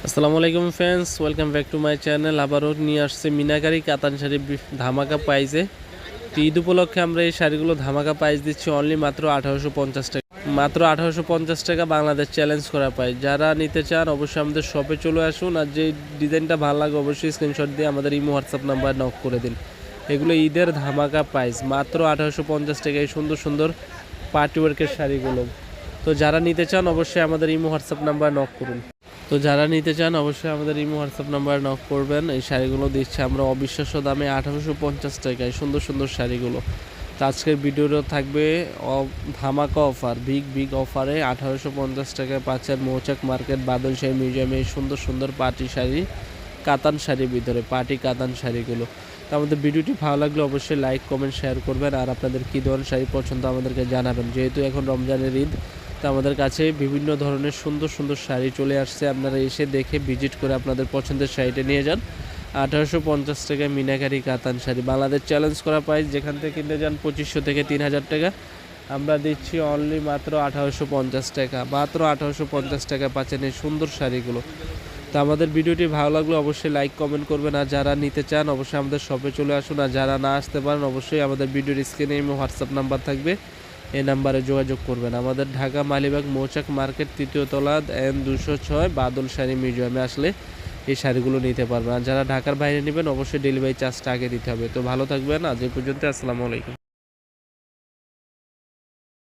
আসসালামু আলাইকুম friends, welcome back to my channel. আবারও নিয়ে আসছে মিনাকারি কাতান শাড়ি ধামাকা প্রাইজে। তো ঈদ উপলক্ষে আমরা এই শাড়িগুলো ধামাকা প্রাইস দিচ্ছি অনলি মাত্র 1850 টাকা। মাত্র 1850 টাকা বাংলাদেশ চ্যালেঞ্জ করা প্রাইস। যারা নিতে চান অবশ্যই আমাদের শপে চলে আসুন, আর যে ডিজাইনটা ভালো লাগে অবশ্যই স্ক্রিনশট দিয়ে আমাদের ইমো হোয়াটসঅ্যাপ নাম্বার নক করে দিন। এগুলো ঈদের ধামাকা প্রাইস, মাত্র 1850 টাকা এই সুন্দর সুন্দর পার্টি ওয়ার্কের শাড়িগুলো। তো যারা নিতে চান অবশ্যই আমাদের ইমো হোয়াটসঅ্যাপ নাম্বার নক করুন। করবেন। এই শাড়িগুলো দিচ্ছে আমরা অবিশ্বাস্য দামে 1850 টাকায় সুন্দর সুন্দর শাড়িগুলো। তো আজকের ভিডিওটা থাকবে ধামাকা অফার, বিগ অফারে 1850 টাকায় পাচ্ছেন মৌচাক মার্কেট বাদল শাড়ি মিউজিয়ামে এই সুন্দর সুন্দর পার্টি শাড়ি, কাতান শাড়ির ভিতরে পার্টি কাতান শাড়িগুলো। তো আমাদের ভিডিওটি ভালো লাগলে অবশ্যই লাইক কমেন্ট শেয়ার করবেন, আর আপনাদের কী ধরনের শাড়ি পছন্দ আমাদেরকে জানাবেন। যেহেতু এখন রমজানের ঈদ, তো আমাদের কাছে বিভিন্ন ধরনের সুন্দর সুন্দর শাড়ি চলে আসছে। আপনারা এসে দেখে ভিজিট করে আপনাদের পছন্দের শাড়িটা নিয়ে যান। 1850 টাকায় মিনাকারি কাতান শাড়ি, বাংলাদেশ চ্যালেঞ্জ করা প্রাইস। যেখান থেকে কিনতে যান 2500 থেকে 3000 টাকা, আমরা দিচ্ছি অনলি মাত্র 1850 টাকা। মাত্র 1850 টাকা পাচ্ছেন এই সুন্দর শাড়িগুলো। তো আমাদের ভিডিওটি ভালো লাগলে অবশ্যই লাইক কমেন্ট করবেন, আর যারা নিতে চান অবশ্যই আমাদের শপে চলে আসুন, আর যারা না আসতে পারেন অবশ্যই আমাদের ভিডিওর স্ক্রিনে হোয়াটসঅ্যাপ নাম্বার থাকবে, এই নাম্বারে যোগাযোগ করবেন। আমাদের ঢাকা মালিবাগ মৌচাক মার্কেট 3য় তলা N206 বাদল শাড়ি মিউজিয়ামে আসলে এই শাড়িগুলো নিতে পারবেন। আর যারা ঢাকার বাইরে নেবেন অবশ্যই ডেলিভারি চার্জটা আগে দিতে হবে। তো ভালো থাকবেন, আজ এই পর্যন্ত, আসসালামু আলাইকুম।